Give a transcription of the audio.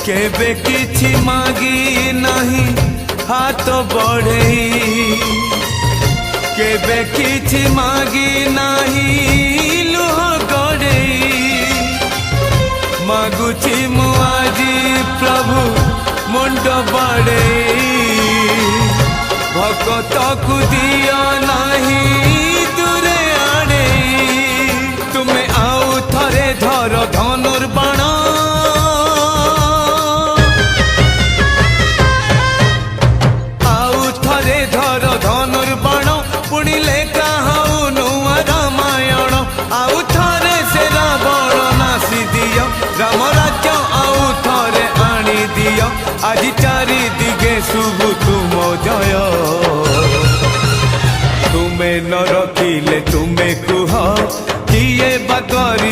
केबे किछि मागी नहीं हाथ बढ़ई केबे किछि मागी नहीं लुह गड़ई मागुची मु आजी प्रभु मुंड बड़ई भगत को दिया नहीं दूरे आड़े तुम्हें आउ थरे धर धनुर्बाण आउ थरे धर धनुर्बाण पुणी लेखा हाउ नुआ रामायण आउ थरे से रावण नासी दियो राम राज्य आउ थरे आनी दियो आज चारि दिगे शुभ तुम जय तुम्हें न रखिले तुम्हें